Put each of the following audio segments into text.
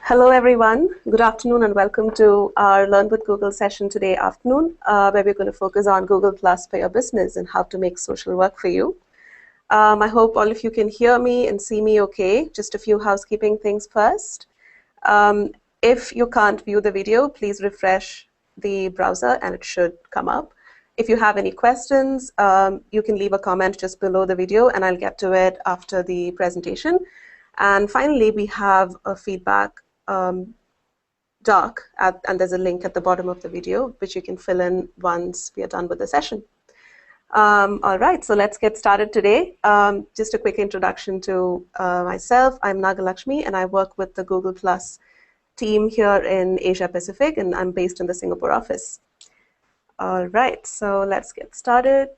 Hello, everyone. Good afternoon, and welcome to our Learn with Google session today afternoon, where we're going to focus on Google Plus for your business and how to make social work for you. I hope all of you can hear me and see me okay. Just a few housekeeping things first. If you can't view the video, please refresh the browser and it should come up. If you have any questions, you can leave a comment just below the video and I'll get to it after the presentation. And finally, we have a feedback doc, and there's a link at the bottom of the video, which you can fill in once we are done with the session. All right, so let's get started today. Just a quick introduction to myself. I'm Nagalakshmi, and I work with the Google Plus team here in Asia Pacific, and I'm based in the Singapore office. All right, so let's get started.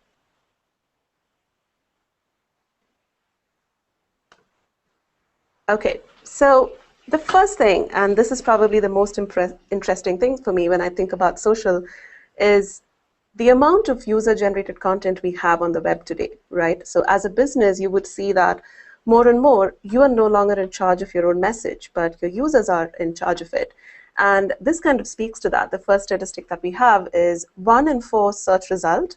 Okay, so the first thing, and this is probably the most interesting thing for me when I think about social, is the amount of user-generated content we have on the web today, right? So as a business, you would see that more and more, you are no longer in charge of your own message, but your users are in charge of it. And this kind of speaks to that. The first statistic that we have is 1 in 4 search result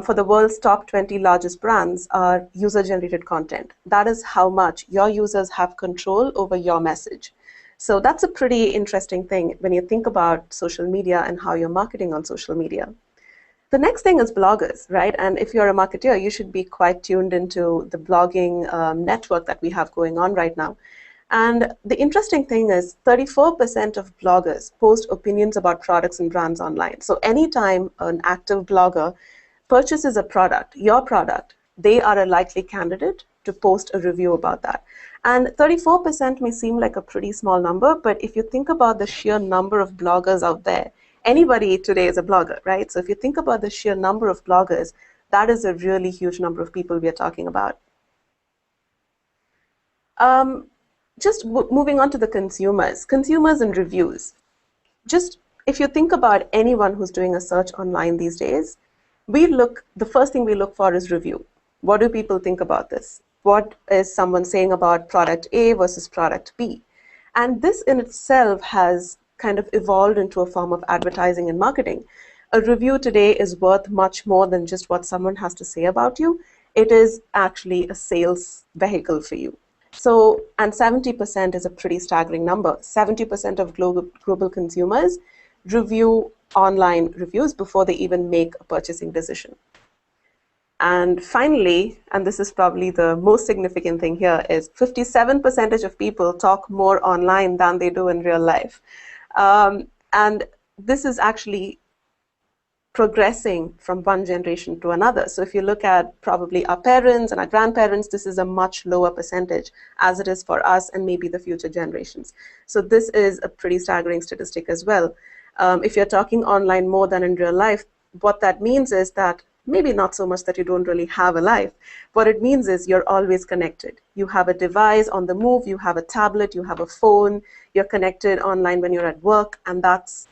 for the world's top 20 largest brands are user-generated content. That is how much your users have control over your message. So that's a pretty interesting thing when you think about social media and how you're marketing on social media. The next thing is bloggers, right? And if you're a marketer, you should be quite tuned into the blogging network that we have going on right now. And the interesting thing is 34% of bloggers post opinions about products and brands online. So anytime an active blogger purchases a product, your product, they are a likely candidate to post a review about that. And 34% may seem like a pretty small number, but if you think about the sheer number of bloggers out there, anybody today is a blogger, right? So if you think about the sheer number of bloggers, that is a really huge number of people we are talking about. Just moving on to the consumers and reviews. Just if you think about anyone who's doing a search online these days, the first thing we look for is review. What do people think about this? What is someone saying about product A versus product B? And this in itself has kind of evolved into a form of advertising and marketing. A review today is worth much more than just what someone has to say about you. It is actually a sales vehicle for you. So, and 70% is a pretty staggering number. 70% of global consumers review online reviews before they even make a purchasing decision. And finally, and this is probably the most significant thing here, is 57% of people talk more online than they do in real life. And this is actually progressing from one generation to another. So if you look at probably our parents and our grandparents, this is a much lower percentage as it is for us and maybe the future generations. So this is a pretty staggering statistic as well. If you're talking online more than in real life, what that means is that maybe not so much that you don't really have a life. What it means is you're always connected. You have a device on the move, you have a tablet, you have a phone, you're connected online when you're at work, and that's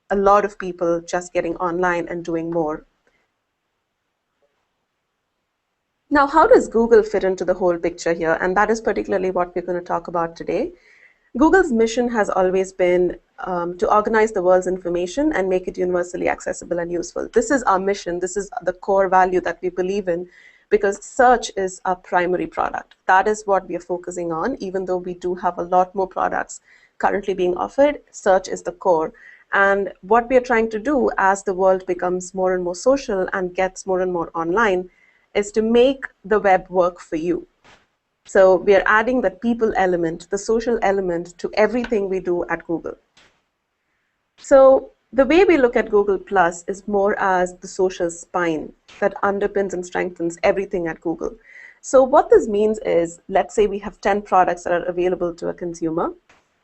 a lot of people just getting online and doing more. Now, how does Google fit into the whole picture here? And that is particularly what we're going to talk about today. Google's mission has always been to organize the world's information and make it universally accessible and useful. This is our mission. This is the core value that we believe in, because search is our primary product. That is what we are focusing on. Even though we do have a lot more products currently being offered, search is the core. And what we are trying to do as the world becomes more and more social and gets more and more online is to make the web work for you. So we are adding the people element, the social element to everything we do at Google. So the way we look at Google Plus is more as the social spine that underpins and strengthens everything at Google. So what this means is, let's say we have 10 products that are available to a consumer.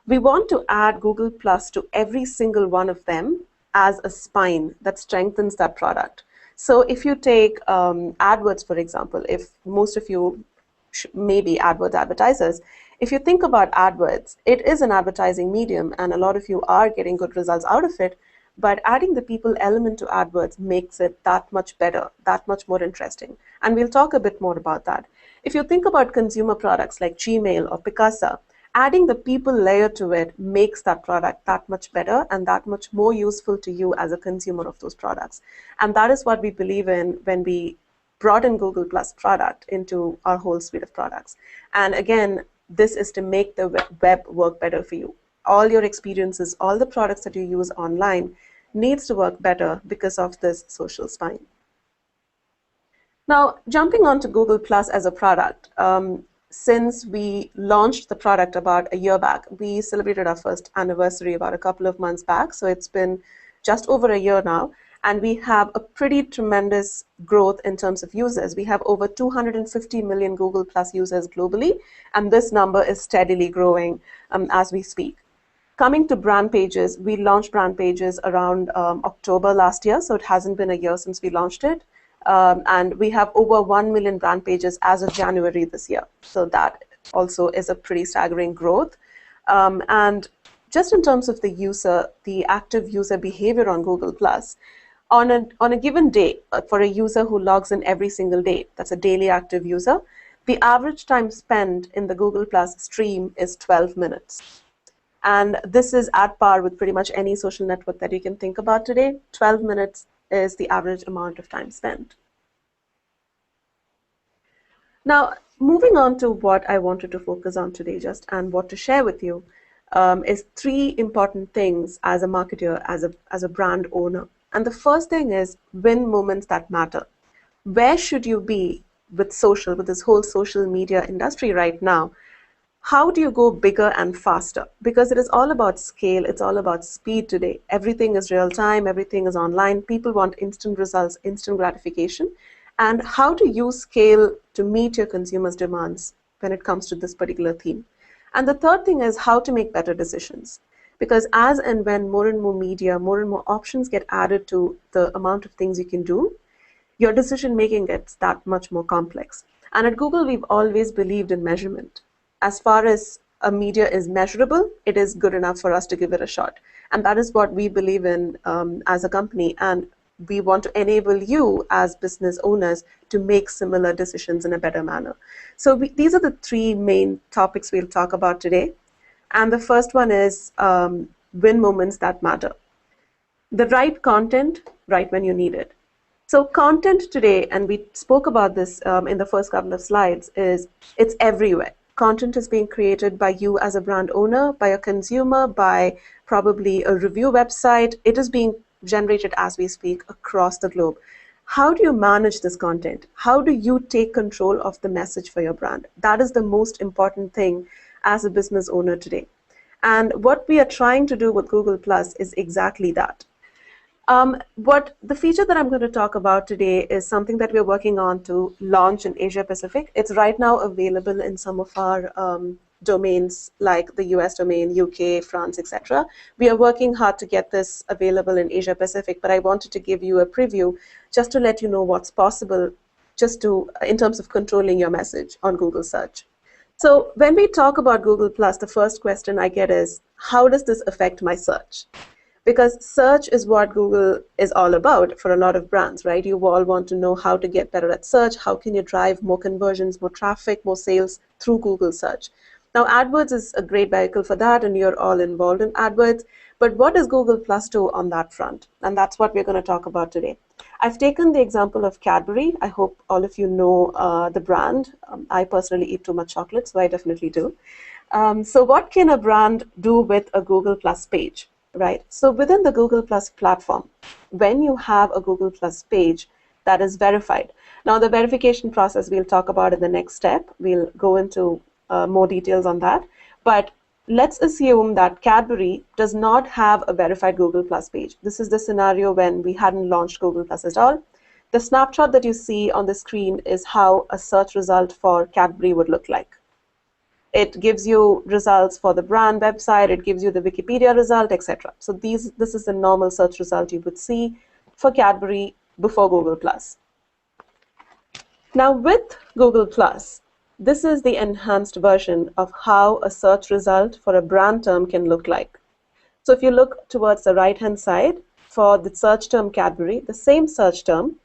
We want to add Google Plus to every single one of them as a spine that strengthens that product. So if you take AdWords, for example, if most of you maybe AdWords advertisers, if you think about AdWords, it is an advertising medium and a lot of you are getting good results out of it, but adding the people element to AdWords makes it that much better, that much more interesting. And we'll talk a bit more about that. If you think about consumer products like Gmail or Picasa, Adding the people layer to it makes that product that much better and that much more useful to you as a consumer of those products. And that is what we believe in when we brought in Google Plus product into our whole suite of products. And again, this is to make the web work better for you. All your experiences, all the products that you use online needs to work better because of this social spine. Now, jumping on to Google Plus as a product, since we launched the product about a year back, we celebrated our first anniversary about a couple of months back. So it's been just over a year now. And we have a pretty tremendous growth in terms of users. We have over 250 million Google Plus users globally. And this number is steadily growing as we speak. Coming to brand pages, we launched brand pages around October last year. So it hasn't been a year since we launched it. And we have over 1 million brand pages as of January this year. So that also is a pretty staggering growth. And just in terms of the active user behavior on Google Plus, on a given day, for a user who logs in every single day, that's a daily active user, the average time spent in the Google Plus stream is 12 minutes. And this is at par with pretty much any social network that you can think about today. 12 minutes is the average amount of time spent. Now, moving on to what I wanted to focus on today and what to share with you is three important things as a marketer, as a brand owner. And the first thing is win moments that matter. Where should you be with this whole social media industry right now? How do you go bigger and faster? Because it is all about scale. It's all about speed today. Everything is real time. Everything is online. People want instant results, instant gratification. And how do you scale to meet your consumers' demands when it comes to this particular theme? And the third thing is how to make better decisions. Because as and when more and more media, more and more options get added to the amount of things you can do, your decision making gets that much more complex. And at Google, we've always believed in measurement. As far as a media is measurable, it is good enough for us to give it a shot. And that is what we believe in as a company. And we want to enable you as business owners to make similar decisions in a better manner. So these are the three main topics we'll talk about today. And the first one is win moments that matter. The right content, right when you need it. So content today, and we spoke about this in the first couple of slides, it's everywhere. Content is being created by you as a brand owner, by a consumer, by probably a review website. It is being generated as we speak across the globe. How do you manage this content? How do you take control of the message for your brand? That is the most important thing as a business owner today. And what we are trying to do with Google Plus is exactly that. What the feature that I'm going to talk about today is something that we're working on to launch in Asia Pacific. It's right now available in some of our domains like the US domain, UK, France, etc. We are working hard to get this available in Asia Pacific, but I wanted to give you a preview just to let you know what's possible in terms of controlling your message on Google search. So when we talk about Google Plus, the first question I get is, how does this affect my search? Because search is what Google is all about for a lot of brands, right? You all want to know how to get better at search. How can you drive more conversions, more traffic, more sales through Google search? Now, AdWords is a great vehicle for that, and you're all involved in AdWords. But what does Google Plus do on that front? And that's what we're going to talk about today. I've taken the example of Cadbury. I hope all of you know the brand. I personally eat too much chocolate, so I definitely do. So what can a brand do with a Google Plus page? Right. So within the Google Plus platform, when you have a Google Plus page that is verified. Now, the verification process we'll talk about in the next step. We'll go into more details on that. But let's assume that Cadbury does not have a verified Google Plus page. This is the scenario when we hadn't launched Google Plus at all. The snapshot that you see on the screen is how a search result for Cadbury would look like. It gives you results for the brand website, it gives you the Wikipedia result, etc. So this is the normal search result you would see for Cadbury before Google Plus. Now with Google Plus, this is the enhanced version of how a search result for a brand term can look like. So if you look towards the right-hand side, for the search term Cadbury, the same search term,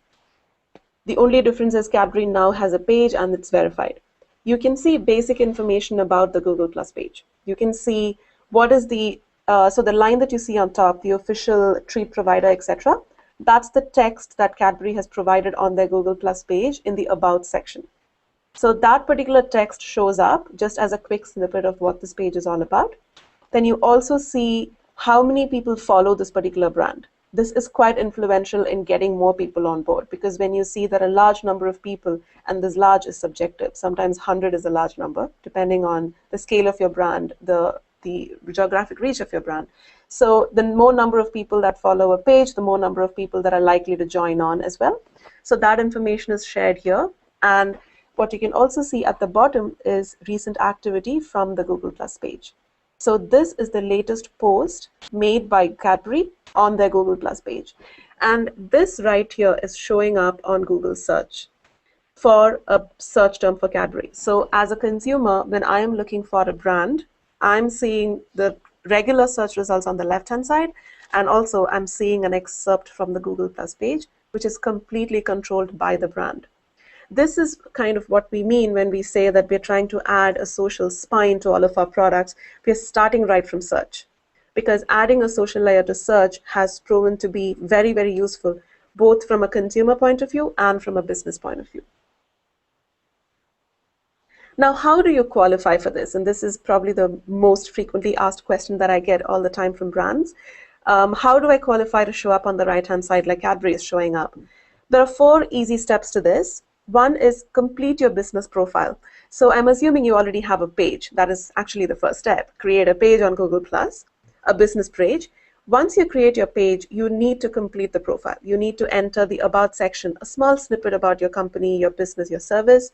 the only difference is Cadbury now has a page and it's verified. You can see basic information about the Google Plus page. You can see what is so the line that you see on top, the official treat provider, etc. That's the text that Cadbury has provided on their Google Plus page in the About section. So that particular text shows up just as a quick snippet of what this page is all about. Then you also see how many people follow this particular brand. This is quite influential in getting more people on board, because when you see that a large number of people, and this large is subjective, sometimes 100 is a large number, depending on the scale of your brand, the geographic reach of your brand. So the more number of people that follow a page, the more number of people that are likely to join on as well. So that information is shared here. And what you can also see at the bottom is recent activity from the Google Plus page. So this is the latest post made by Cadbury on their Google Plus page. And this right here is showing up on Google search for a search term for Cadbury. So as a consumer, when I am looking for a brand, I'm seeing the regular search results on the left-hand side, and also I'm seeing an excerpt from the Google Plus page, which is completely controlled by the brand. This is kind of what we mean when we say that we're trying to add a social spine to all of our products. We're starting right from search, because adding a social layer to search has proven to be very, very useful, both from a consumer point of view and from a business point of view. Now, how do you qualify for this? And this is probably the most frequently asked question that I get all the time from brands. How do I qualify to show up on the right-hand side like Cadbury is showing up? There are 4 easy steps to this. One is complete your business profile. So I'm assuming you already have a page. That is actually the first step. Create a page on Google Plus, a business page. Once you create your page, you need to complete the profile. You need to enter the About section, a small snippet about your company, your business, your service.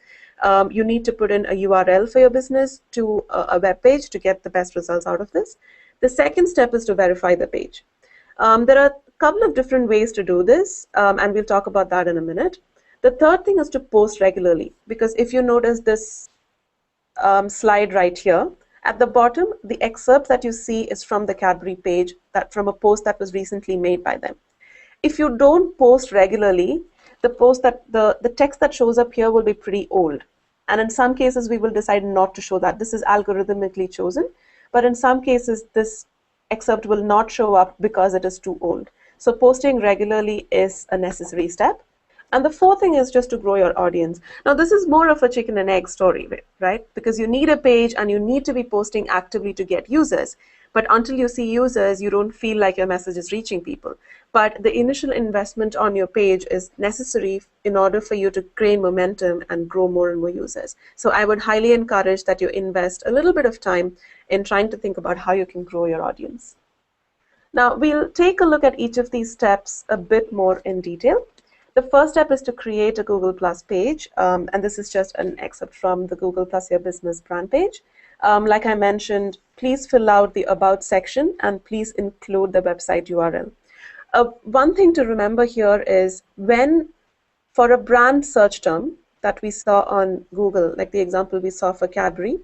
You need to put in a URL for your business to a web page to get the best results out of this. The second step is to verify the page. There are a couple of different ways to do this, and we'll talk about that in a minute. The third thing is to post regularly, because if you notice this slide right here, at the bottom, the excerpt that you see is from the Cadbury page, that from a post that was recently made by them. If you don't post regularly, the text that shows up here will be pretty old. And in some cases, we will decide not to show that. This is algorithmically chosen. But in some cases, this excerpt will not show up because it is too old. So posting regularly is a necessary step. And the fourth thing is just to grow your audience. Now, this is more of a chicken and egg story, right? Because you need a page and you need to be posting actively to get users. But until you see users, you don't feel like your message is reaching people. But the initial investment on your page is necessary in order for you to gain momentum and grow more and more users. So I would highly encourage that you invest a little bit of time in trying to think about how you can grow your audience. Now, we'll take a look at each of these steps a bit more in detail. The first step is to create a Google Plus page, and this is just an excerpt from the Google Plus Your Business brand page. Like I mentioned, please fill out the About section and please include the website URL. One thing to remember here is for a brand search term that we saw on Google, like the example we saw for Cadbury,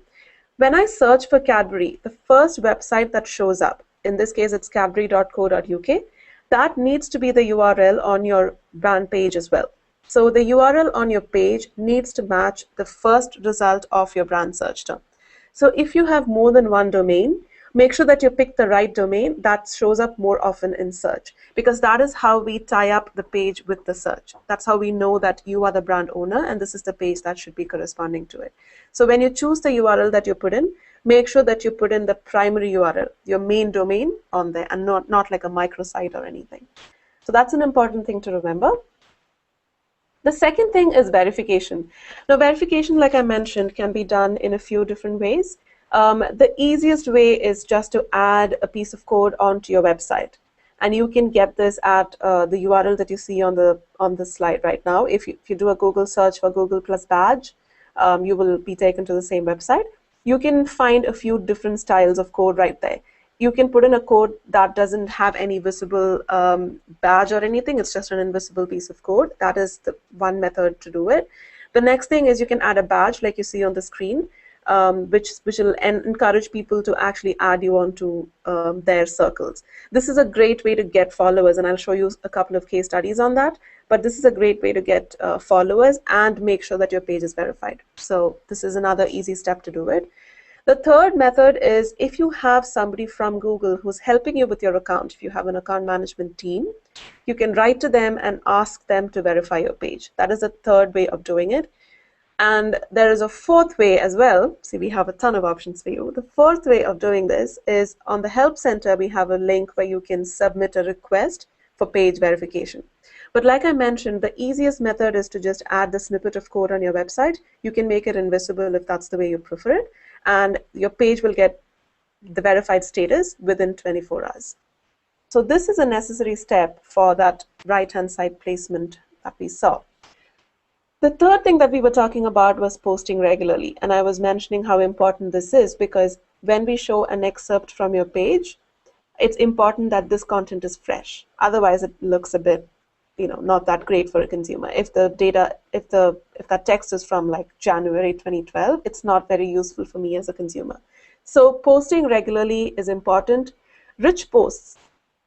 when I search for Cadbury, the first website that shows up, in this case it's cadbury.co.uk, that needs to be the URL on your brand page as well. So the URL on your page needs to match the first result of your brand search term. So if you have more than one domain, make sure that you pick the right domain that shows up more often in search, because that is how we tie up the page with the search. That's how we know that you are the brand owner and this is the page that should be corresponding to it. So when you choose the URL that you put in, make sure that you put in the primary URL, your main domain on there, and not like a microsite or anything. So that's an important thing to remember. The second thing is verification. Now, verification, like I mentioned, can be done in a few different ways. The easiest way is just to add a piece of code onto your website. And you can get this at the URL that you see on the slide right now. If you do a Google search for Google Plus badge, you will be taken to the same website. You can find a few different styles of code right there. You can put in a code that doesn't have any visible badge or anything. It's just an invisible piece of code. That is the one method to do it. The next thing is you can add a badge like you see on the screen, which will encourage people to actually add you onto their circles. This is a great way to get followers, and I'll show you a couple of case studies on that. But this is a great way to get followers and make sure that your page is verified. So this is another easy step to do it. The third method is if you have somebody from Google who's helping you with your account, if you have an account management team, you can write to them and ask them to verify your page. That is the third way of doing it. And there is a fourth way as well. See, we have a ton of options for you. The fourth way of doing this is on the Help Center, we have a link where you can submit a request for page verification. But like I mentioned, the easiest method is to just add the snippet of code on your website. You can make it invisible if that's the way you prefer it, and your page will get the verified status within 24 hours. So this is a necessary step for that right-hand side placement that we saw. The third thing that we were talking about was posting regularly, and I was mentioning how important this is because when we show an excerpt from your page, it's important that this content is fresh. Otherwise, it looks a bit, not that great for a consumer. If the data, if that text is from like January 2012, it's not very useful for me as a consumer. So posting regularly is important. Rich posts.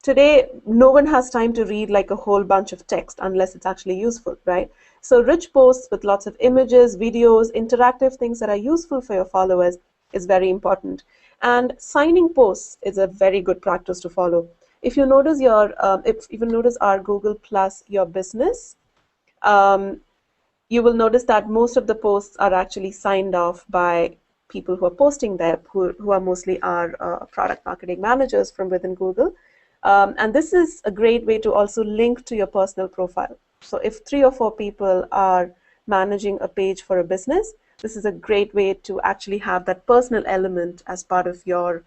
Today, no one has time to read like a whole bunch of text unless it's actually useful, right? So rich posts with lots of images, videos, interactive things that are useful for your followers is very important. And signing posts is a very good practice to follow. If you notice our Google Plus Your Business, you will notice that most of the posts are actually signed off by people who are posting there, who are mostly our product marketing managers from within Google. And this is a great way to also link to your personal profile. So if 3 or 4 people are managing a page for a business, this is a great way to actually have that personal element as part of your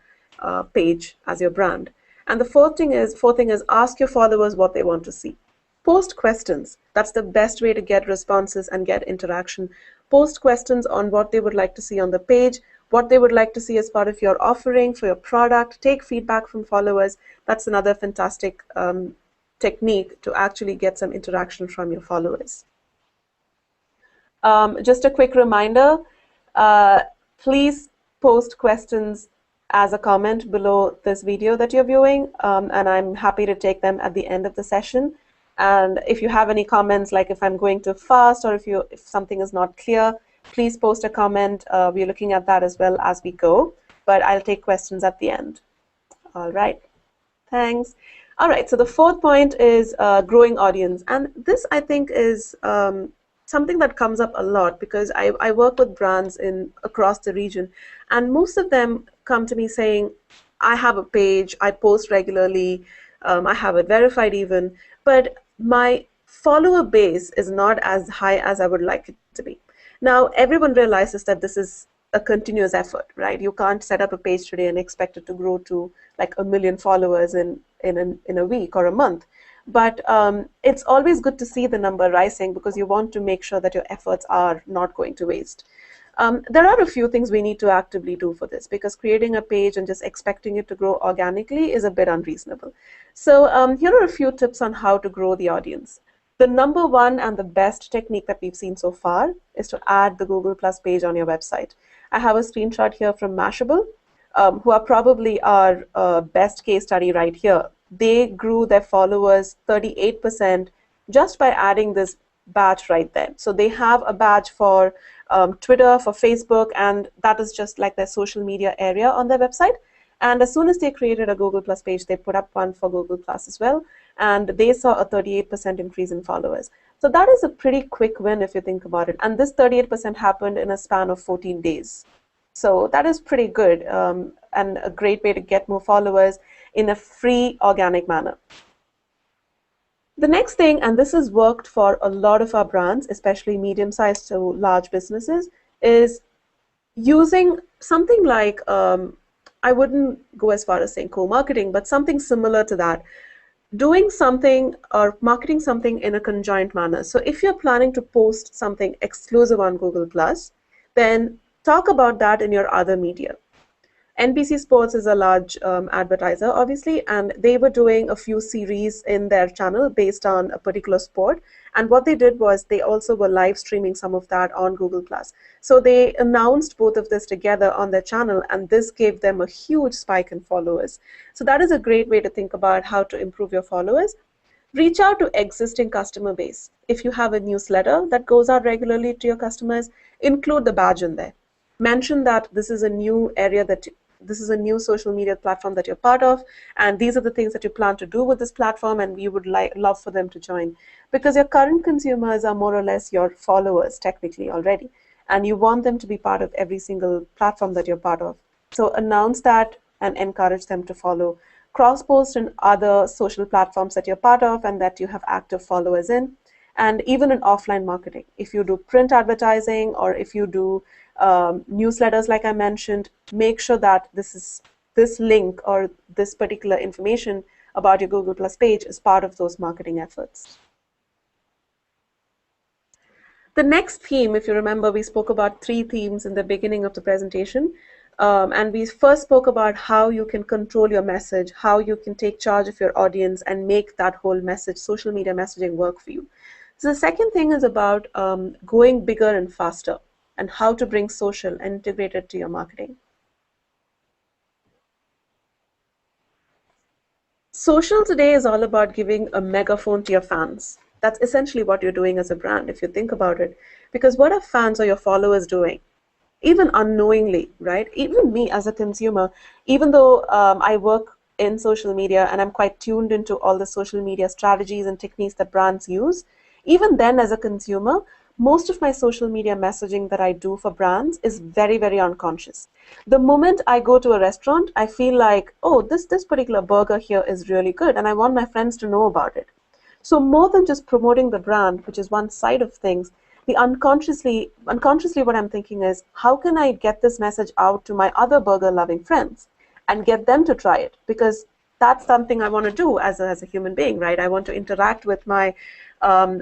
page as your brand. And the fourth thing is ask your followers what they want to see. Post questions. That's the best way to get responses and get interaction. Post questions on what they would like to see on the page, what they would like to see as part of your offering for your product. Take feedback from followers. That's another fantastic technique to actually get some interaction from your followers. Just a quick reminder, please post questions as a comment below this video that you're viewing, and I'm happy to take them at the end of the session. And if you have any comments, like if I'm going too fast or if something is not clear, please post a comment. We're looking at that as well as we go, but I'll take questions at the end. All right, thanks. All right, so the fourth point is growing audience. And this, I think, is something that comes up a lot because I work with brands across the region, and most of them come to me saying, I have a page, I post regularly, I have it verified even, but my follower base is not as high as I would like it to be. Now, everyone realizes that this is a continuous effort, right? You can't set up a page today and expect it to grow to like 1 million followers in a week or a month. But it's always good to see the number rising because you want to make sure that your efforts are not going to waste. There are a few things we need to actively do for this because creating a page and just expecting it to grow organically is a bit unreasonable. So here are a few tips on how to grow the audience. The number one and the best technique that we've seen so far is to add the Google Plus page on your website. I have a screenshot here from Mashable, who are probably our best case study right here. They grew their followers 38% just by adding this badge right there. So they have a badge for Twitter, for Facebook, and that is just like their social media area on their website. And as soon as they created a Google Plus page, they put up one for Google Plus as well. And they saw a 38% increase in followers. So that is a pretty quick win if you think about it. And this 38% happened in a span of 14 days. So that is pretty good and a great way to get more followers in a free, organic manner. The next thing, and this has worked for a lot of our brands, especially medium-sized to large businesses, is using something like, I wouldn't go as far as saying co-marketing, but something similar to that. Doing something or marketing something in a conjoint manner. So if you're planning to post something exclusive on Google+, then talk about that in your other media. NBC Sports is a large advertiser, obviously, and they were doing a few series in their channel based on a particular sport. And what they did was they also were live streaming some of that on Google+. So they announced both of this together on their channel, and this gave them a huge spike in followers. So that is a great way to think about how to improve your followers. Reach out to existing customer base. If you have a newsletter that goes out regularly to your customers, include the badge in there. mention that this is a new area this is a new social media platform that you're part of, and these are the things that you plan to do with this platform, and we would love for them to join. Because your current consumers are more or less your followers technically already, and you want them to be part of every single platform that you're part of. So announce that and encourage them to follow. Cross-post in other social platforms that you're part of and that you have active followers in. And even in offline marketing, if you do print advertising or if you do newsletters like I mentioned, make sure that this link or this particular information about your Google Plus page is part of those marketing efforts. The next theme, if you remember, we spoke about 3 themes in the beginning of the presentation. And we first spoke about how you can control your message, how you can take charge of your audience and make that whole message, social media messaging, work for you. So the second thing is about going bigger and faster and how to bring social and integrate it to your marketing. Social today is all about giving a megaphone to your fans. That's essentially what you're doing as a brand, if you think about it. Because what are fans or your followers doing? Even unknowingly, right? Even me as a consumer, even though I work in social media and I'm quite tuned into all the social media strategies and techniques that brands use, even then as a consumer, most of my social media messaging that I do for brands is very, very unconscious. The moment I go to a restaurant, I feel like, oh, this particular burger here is really good and I want my friends to know about it. So more than just promoting the brand, which is one side of things, the unconsciously what I'm thinking is, how can I get this message out to my other burger loving friends and get them to try it? Because that's something I want to do as a human being, right? I want to interact with my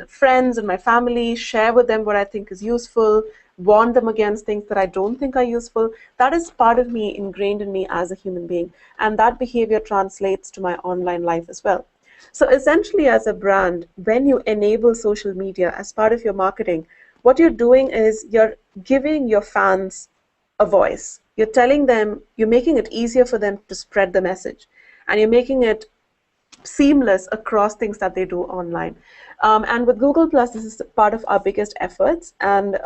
friends and my family, share with them what I think is useful, warn them against things that I don't think are useful. That is part of me, ingrained in me as a human being. And that behavior translates to my online life as well. So essentially, as a brand, when you enable social media as part of your marketing, what you're doing is you're giving your fans a voice. You're telling them, you're making it easier for them to spread the message, and you're making it seamless across things that they do online. And with Google Plus, this is part of our biggest efforts. And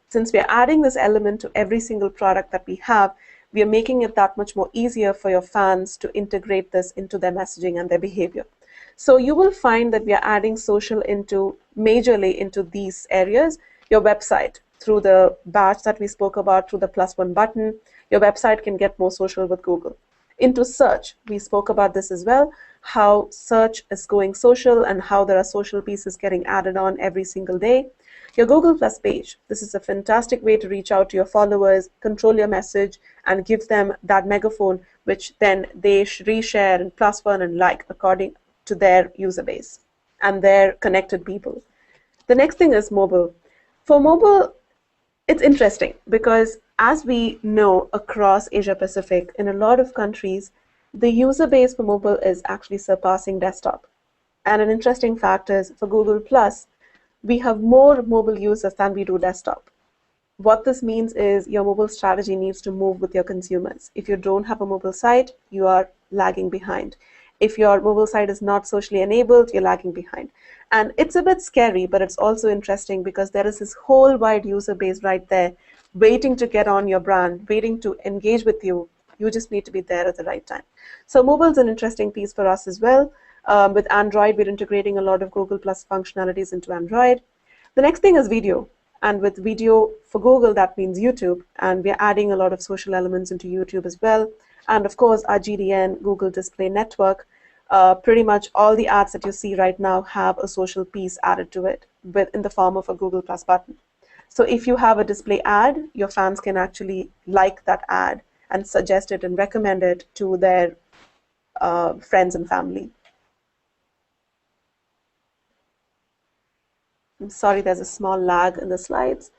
since we are adding this element to every single product that we have, we are making it that much more easier for your fans to integrate this into their messaging and their behavior. So you will find that we are adding social majorly into these areas. Your website, through the badge that we spoke about, through the +1 button, your website can get more social with Google. Into search, we spoke about this as well, how search is going social and how there are social pieces getting added on every single day. Your Google Plus page, this is a fantastic way to reach out to your followers, control your message, and give them that megaphone, which then they reshare and +1 and like according to their user base and their connected people. The next thing is mobile. For mobile, it's interesting because as we know across Asia Pacific, in a lot of countries, the user base for mobile is actually surpassing desktop. And an interesting fact is for Google Plus, we have more mobile users than we do desktop. What this means is your mobile strategy needs to move with your consumers. If you don't have a mobile site, you are lagging behind. If your mobile site is not socially enabled, you're lagging behind. And it's a bit scary, but it's also interesting because there is this whole wide user base right there waiting to get on your brand, waiting to engage with you. You just need to be there at the right time. So mobile is an interesting piece for us as well. With Android, we're integrating a lot of Google Plus functionalities into Android. The next thing is video. And with video for Google, that means YouTube. And we're adding a lot of social elements into YouTube as well. And of course, our GDN, Google Display Network, pretty much all the ads that you see right now have a social piece added to it in the form of a Google Plus button. So if you have a display ad, your fans can actually like that ad and suggest it and recommend it to their friends and family. I'm sorry, there's a small lag in the slides.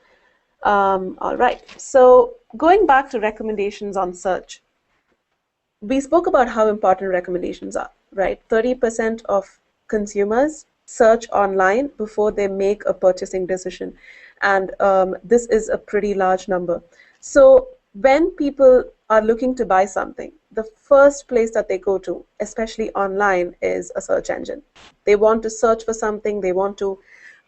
All right, so going back to recommendations on search. We spoke about how important recommendations are, right? 30% of consumers search online before they make a purchasing decision. And this is a pretty large number. So when people are looking to buy something, the first place that they go to, especially online, is a search engine. They want to search for something. They want to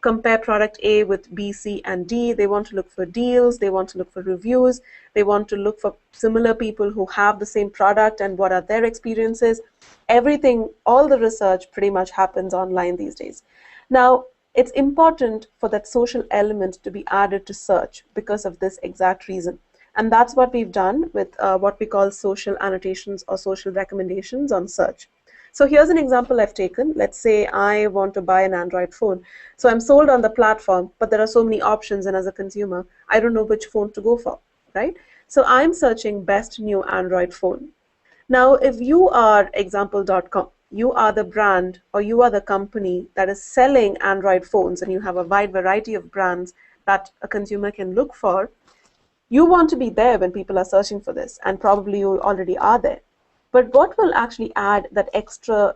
compare product A with B, C, and D. They want to look for deals. They want to look for reviews. They want to look for similar people who have the same product and what are their experiences. Everything, all the research pretty much happens online these days. Now, it's important for that social element to be added to search because of this exact reason. And that's what we've done with what we call social annotations or social recommendations on search. So here's an example I've taken. Let's say I want to buy an Android phone. So I'm sold on the platform, but there are so many options, and as a consumer, I don't know which phone to go for, right? So I'm searching best new Android phone. Now, if you are example.com, you are the brand or you are the company that is selling Android phones, and you have a wide variety of brands that a consumer can look for, you want to be there when people are searching for this, and probably you already are there. But what will actually add that extra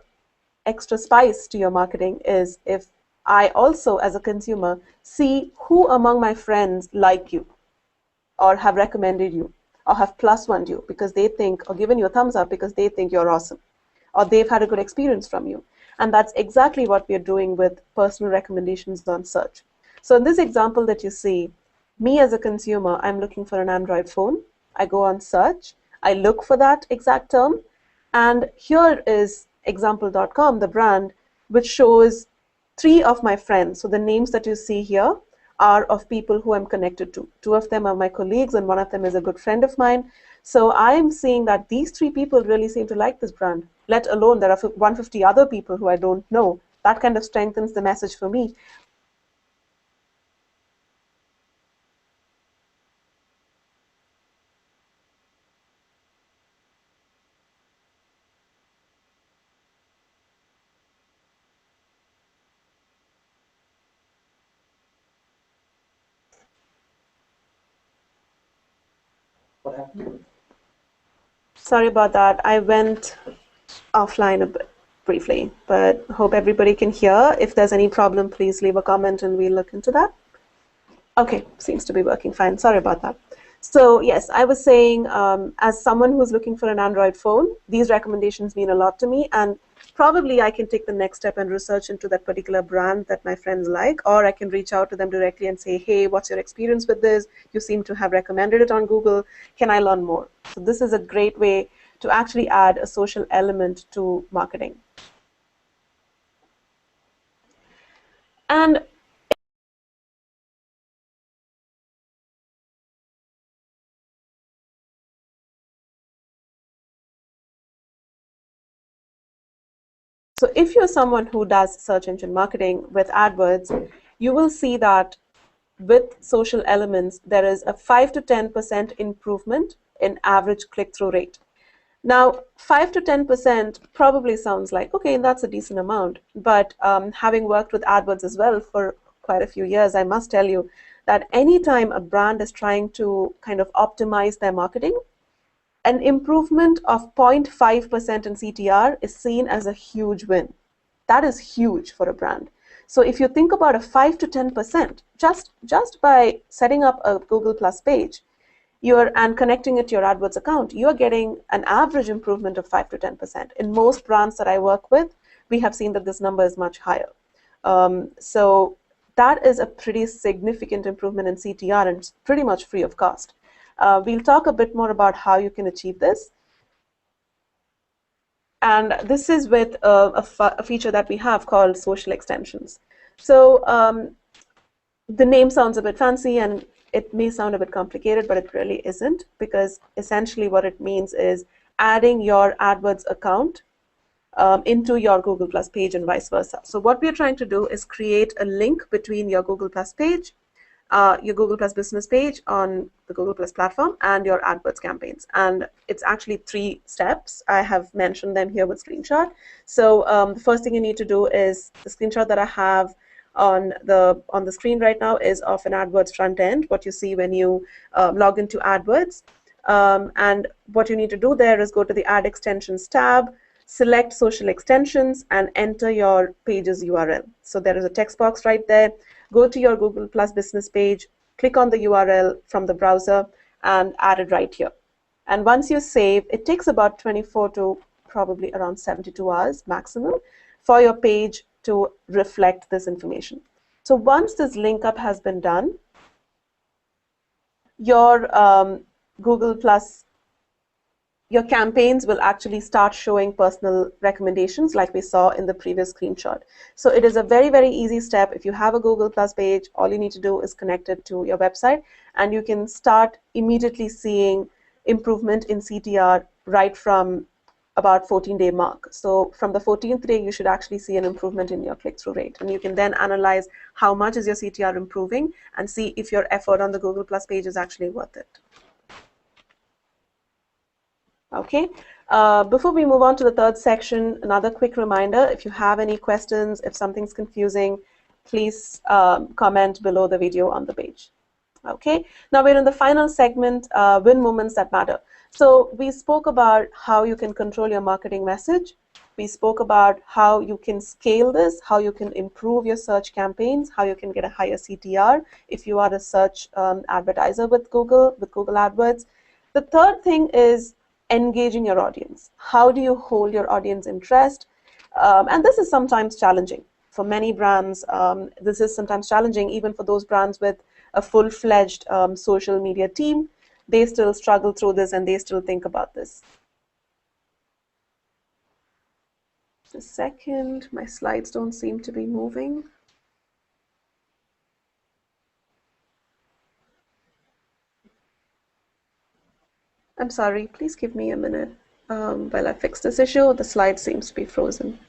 spice to your marketing is if I also, as a consumer, see who among my friends like you or have recommended you or have plus one you because they think, or given you a thumbs up because they think you're awesome or they've had a good experience from you. And that's exactly what we're doing with personal recommendations on search. So in this example that you see, me as a consumer, I'm looking for an Android phone. I go on search, I look for that exact term, and here is example.com, the brand, which shows 3 of my friends. So the names that you see here are of people who I'm connected to. 2 of them are my colleagues and 1 of them is a good friend of mine. So I'm seeing that these 3 people really seem to like this brand, let alone there are 150 other people who I don't know. That kind of strengthens the message for me. Sorry about that. I went offline a bit briefly, but hope everybody can hear. If there's any problem, please leave a comment and we'll look into that. Okay, seems to be working fine. Sorry about that. So yes, I was saying, as someone who's looking for an Android phone, these recommendations mean a lot to me, and probably I can take the next step and research into that particular brand that my friends like, or I can reach out to them directly and say, hey, what's your experience with this? You seem to have recommended it on Google. Can I learn more? So this is a great way to actually add a social element to marketing. And so if you're someone who does search engine marketing with AdWords, you will see that with social elements, there is a 5 to 10% improvement in average click-through rate. Now, 5 to 10% probably sounds like, okay, that's a decent amount. But having worked with AdWords as well for quite a few years, I must tell you that anytime a brand is trying to kind of optimize their marketing, an improvement of 0.5% in CTR is seen as a huge win. That is huge for a brand. So if you think about a 5 to 10%, just by setting up a Google Plus page and connecting it to your AdWords account, you're getting an average improvement of 5 to 10%. In most brands that I work with, we have seen that this number is much higher. So that is a pretty significant improvement in CTR, and it's pretty much free of cost. We'll talk a bit more about how you can achieve this. And this is with a feature that we have called social extensions. So the name sounds a bit fancy and it may sound a bit complicated, but it really isn't, because essentially what it means is adding your AdWords account into your Google Plus page and vice versa. So what we're trying to do is create a link between your Google Plus page, your Google Plus business page on the Google Plus platform, and your AdWords campaigns. And it's actually 3 steps. I have mentioned them here with screenshot. So the first thing you need to do is the screenshot that I have on the screen right now is of an AdWords front end, what you see when you log into AdWords. And what you need to do there is go to the Add Extensions tab, select Social Extensions, and enter your page's URL. So there is a text box right there. Go to your Google Plus business page, click on the URL from the browser, and add it right here. And once you save, it takes about 24 to probably around 72 hours maximum for your page to reflect this information. So once this link up has been done, your Google Plus, your campaigns will actually start showing personal recommendations like we saw in the previous screenshot. So it is a very, very easy step. If you have a Google Plus page, all you need to do is connect it to your website, and you can start immediately seeing improvement in CTR right from about 14-day mark. So from the 14th day, you should actually see an improvement in your click-through rate. And you can then analyze how much is your CTR improving and see if your effort on the Google Plus page is actually worth it. Okay, before we move on to the third section, another quick reminder, if you have any questions, if something's confusing, please comment below the video on the page. Okay, now we're in the final segment, win moments that matter. So we spoke about how you can control your marketing message. We spoke about how you can scale this, how you can improve your search campaigns, how you can get a higher CTR if you are a search advertiser with Google AdWords. The third thing is engaging your audience. How do you hold your audience interest? And this is sometimes challenging. For many brands, this is sometimes challenging, even for those brands with a full-fledged social media team. They still struggle through this and they still think about this. Just a second, my slides don't seem to be moving. I'm sorry, please give me a minute while I fix this issue. The slide seems to be frozen.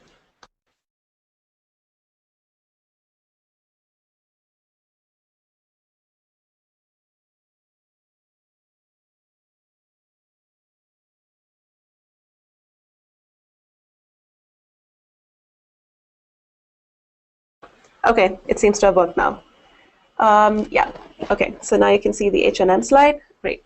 Okay, it seems to have worked now. Yeah, okay, so now you can see the H&M slide. Great.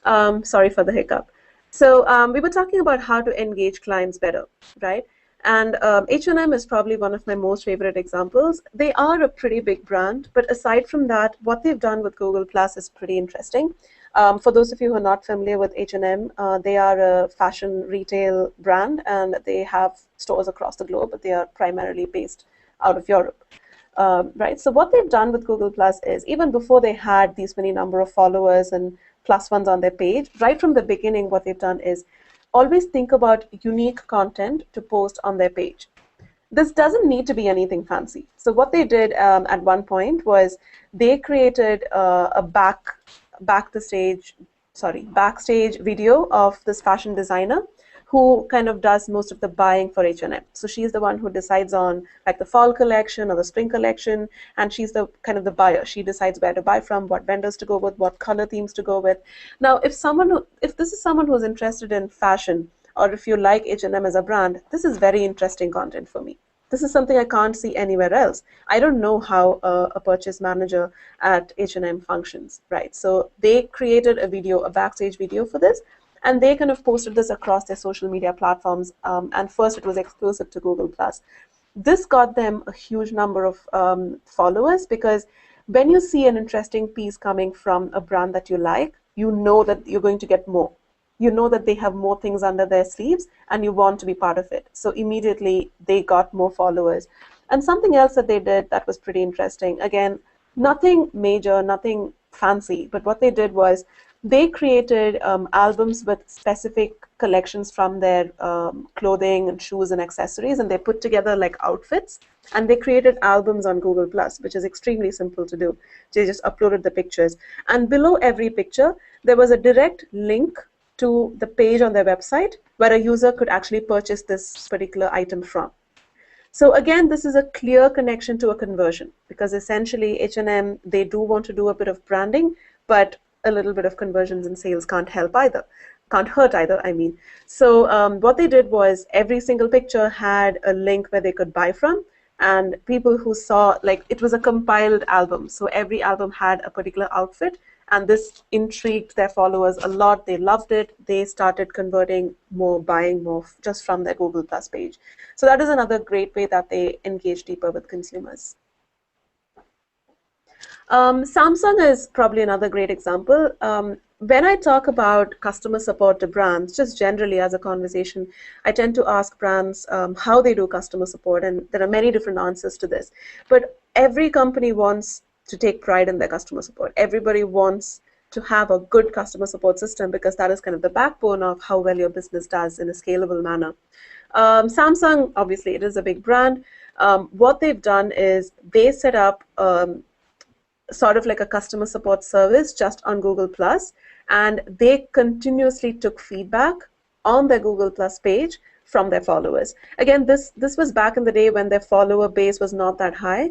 Sorry for the hiccup. So we were talking about how to engage clients better, right? And H&M is probably one of my most favorite examples. They are a pretty big brand, but aside from that, what they've done with Google Plus is pretty interesting. For those of you who are not familiar with H&M, they are a fashion retail brand, and they have stores across the globe, but they are primarily based out of Europe. Right. So what they've done with Google Plus is, even before they had these many number of followers and plus ones on their page, right from the beginning, what they've done is always think about unique content to post on their page. This doesn't need to be anything fancy. So what they did at one point was they created a backstage video of this fashion designer who kind of does most of the buying for H&M. So she's the one who decides on like the fall collection or the spring collection, and she's the kind of the buyer. She decides where to buy from, what vendors to go with, what color themes to go with. Now, if this is someone who's interested in fashion, or if you like H&M as a brand, this is very interesting content for me. This is something I can't see anywhere else. I don't know how a purchase manager at H&M functions, right? So they created a backstage video for this, and they kind of posted this across their social media platforms. And first, it was exclusive to Google+. This got them a huge number of followers, because when you see an interesting piece coming from a brand that you like, you know that you're going to get more. You know that they have more things under their sleeves, and you want to be part of it. So immediately, they got more followers. And something else that they did that was pretty interesting, again, nothing major, nothing fancy, but what they did was they created albums with specific collections from their clothing and shoes and accessories, and they put together like outfits, and they created albums on Google Plus, which is extremely simple to do. They just uploaded the pictures, and below every picture there was a direct link to the page on their website where a user could actually purchase this particular item from. So again, this is a clear connection to a conversion, because essentially H&M, they do want to do a bit of branding, but a little bit of conversions and sales can't hurt either, I mean. So what they did was every single picture had a link where they could buy from, and people who saw, like, it was a compiled album. So every album had a particular outfit, and this intrigued their followers a lot. They loved it. They started converting more, buying more just from their Google Plus page. So that is another great way that they engage deeper with consumers. Samsung is probably another great example. When I talk about customer support to brands, just generally as a conversation, I tend to ask brands how they do customer support, and there are many different answers to this. But every company wants to take pride in their customer support. Everybody wants to have a good customer support system because that is kind of the backbone of how well your business does in a scalable manner. Samsung, obviously, it is a big brand. What they've done is they set up sort of like a customer support service just on Google Plus, and they continuously took feedback on their Google Plus page from their followers. Again, this was back in the day when their follower base was not that high,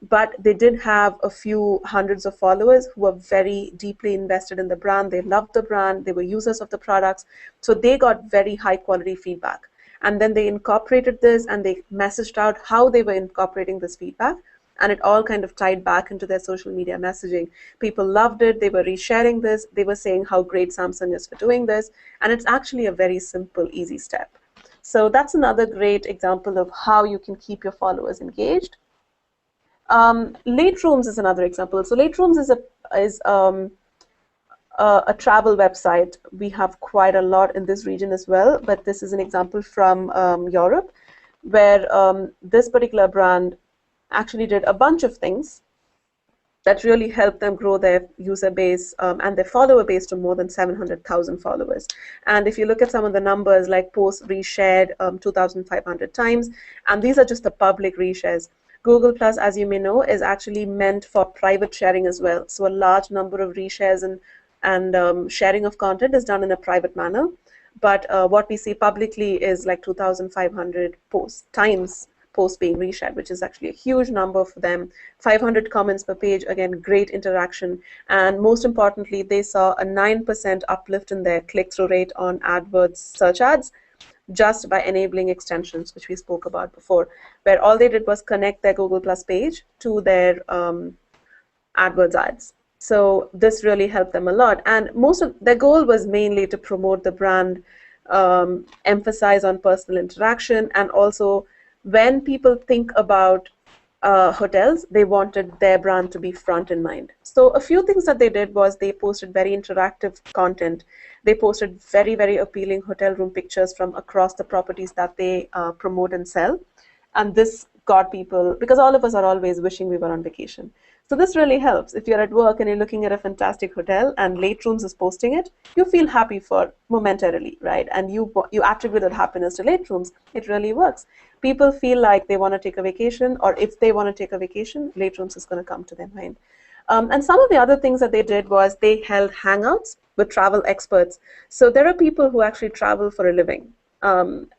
but they did have a few hundreds of followers who were very deeply invested in the brand. They loved the brand. They were users of the products. So they got very high quality feedback. And then they incorporated this and they messaged out how they were incorporating this feedback. And it all kind of tied back into their social media messaging. People loved it. They were resharing this. They were saying how great Samsung is for doing this. And it's actually a very simple, easy step. So that's another great example of how you can keep your followers engaged. Late Rooms is another example. So Late Rooms is a travel website. We have quite a lot in this region as well, but this is an example from Europe, where this particular brand actually did a bunch of things that really helped them grow their user base and their follower base to more than 700,000 followers. And if you look at some of the numbers, like posts reshared 2,500 times, and these are just the public reshares. Google Plus, as you may know, is actually meant for private sharing as well. So a large number of reshares and sharing of content is done in a private manner. But what we see publicly is like 2,500 posts being reshared, which is actually a huge number for them. 500 comments per page, again, great interaction. And most importantly, they saw a 9% uplift in their click-through rate on AdWords search ads, just by enabling extensions, which we spoke about before, where all they did was connect their Google Plus page to their AdWords ads. So this really helped them a lot. And most of their goal was mainly to promote the brand, emphasize on personal interaction, and also when people think about hotels, they wanted their brand to be front in mind. So a few things that they did was they posted very interactive content. They posted very, very appealing hotel room pictures from across the properties that they promote and sell. And this got people, because all of us are always wishing we were on vacation. So this really helps. If you're at work and you're looking at a fantastic hotel and Late Rooms is posting it, you feel happy for momentarily, right? And you attribute that happiness to Late Rooms. It really works. People feel like they want to take a vacation, or if they want to take a vacation, Late Rooms is going to come to their mind. And some of the other things that they did was they held hangouts with travel experts. So there are people who actually travel for a living.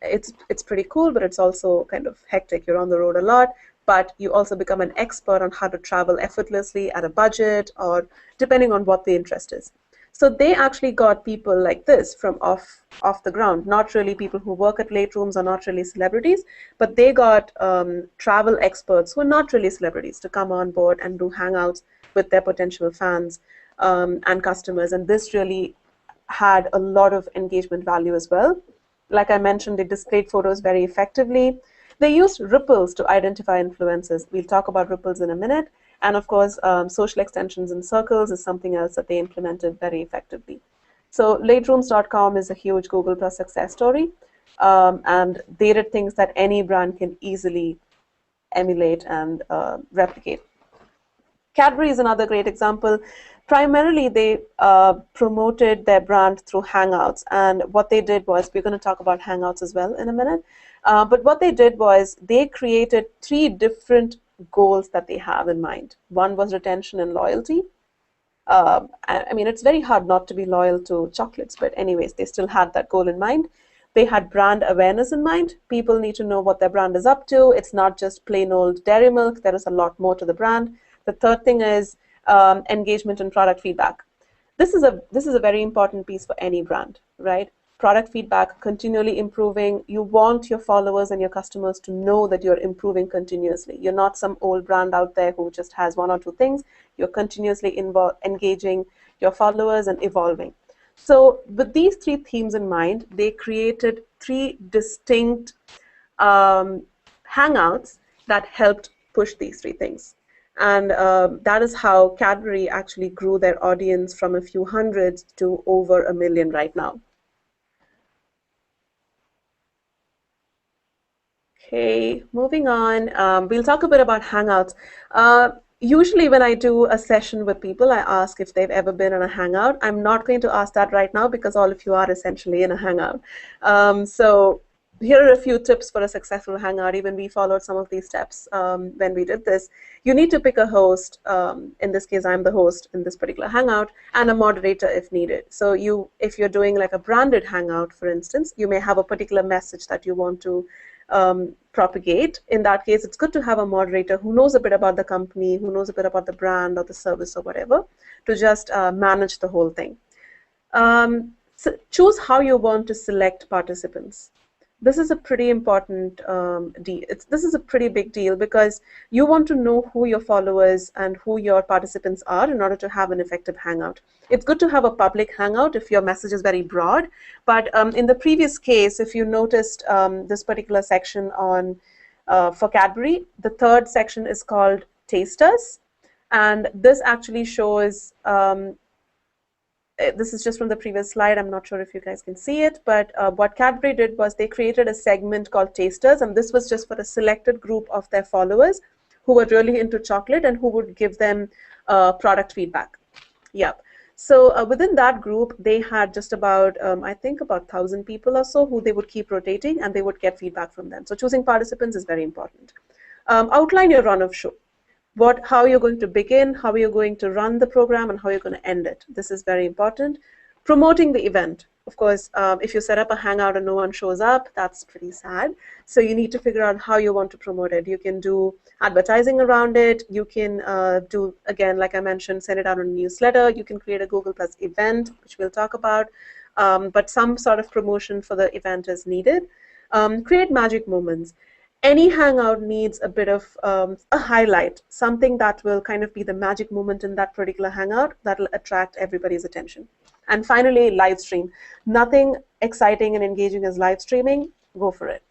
It's pretty cool, but it's also kind of hectic. You're on the road a lot, but you also become an expert on how to travel effortlessly at a budget, or depending on what the interest is. So they actually got people like this from off the ground, not really people who work at Late Rooms or not really celebrities, but they got travel experts who are not really celebrities to come on board and do hangouts with their potential fans and customers. And this really had a lot of engagement value as well. Like I mentioned, they displayed photos very effectively. They used ripples to identify influencers. We'll talk about ripples in a minute. And of course, social extensions and circles is something else that they implemented very effectively. So laterooms.com is a huge Google Plus success story. And they did things that any brand can easily emulate and replicate. Cadbury is another great example. Primarily, they promoted their brand through Hangouts. And what they did was, we're going to talk about Hangouts as well in a minute. But what they did was they created 3 different goals that they have in mind. One was retention and loyalty. I mean, it's very hard not to be loyal to chocolates, but anyways, they still had that goal in mind. They had brand awareness in mind. People need to know what their brand is up to. It's not just plain old dairy milk. There is a lot more to the brand. The third thing is engagement and product feedback. This is a very important piece for any brand, right? Product feedback, continually improving. You want your followers and your customers to know that you're improving continuously. You're not some old brand out there who just has 1 or 2 things. You're continuously engaging your followers and evolving. So with these 3 themes in mind, they created 3 distinct hangouts that helped push these 3 things. And that is how Cadbury actually grew their audience from a few hundreds to over 1 million right now. Okay, moving on. We'll talk a bit about Hangouts. Usually, when I do a session with people, I ask if they've ever been in a Hangout. I'm not going to ask that right now because all of you are essentially in a Hangout. So here are a few tips for a successful Hangout. Even we followed some of these steps when we did this. You need to pick a host. In this case, I'm the host in this particular Hangout, and a moderator if needed. So if you're doing like a branded Hangout, for instance, you may have a particular message that you want to propagate. In that case, it's good to have a moderator who knows a bit about the company, who knows a bit about the brand or the service or whatever, to just manage the whole thing. So choose how you want to select participants. This is a pretty important deal. This is a pretty big deal because you want to know who your followers and who your participants are in order to have an effective Hangout. It's good to have a public Hangout if your message is very broad. But in the previous case, if you noticed this particular section on for Cadbury, the third section is called Tasters. And this actually shows this is just from the previous slide. I'm not sure if you guys can see it, but what Cadbury did was they created a segment called Tasters, and this was just for a selected group of their followers who were really into chocolate and who would give them product feedback. Yep. So within that group, they had just about, I think about 1,000 people or so who they would keep rotating and they would get feedback from them. So choosing participants is very important. Outline your run of show. How you're going to begin, how you're going to run the program, and how you're going to end it. This is very important. Promoting the event. Of course, if you set up a Hangout and no one shows up, that's pretty sad. So you need to figure out how you want to promote it. You can do advertising around it. You can do, again, like I mentioned, send it out in a newsletter. You can create a Google Plus event, which we'll talk about. But some sort of promotion for the event is needed. Create magic moments. Any Hangout needs a bit of a highlight, something that will kind of be the magic moment in that particular Hangout that will attract everybody's attention. And finally, live stream. Nothing exciting and engaging as live streaming. Go for it.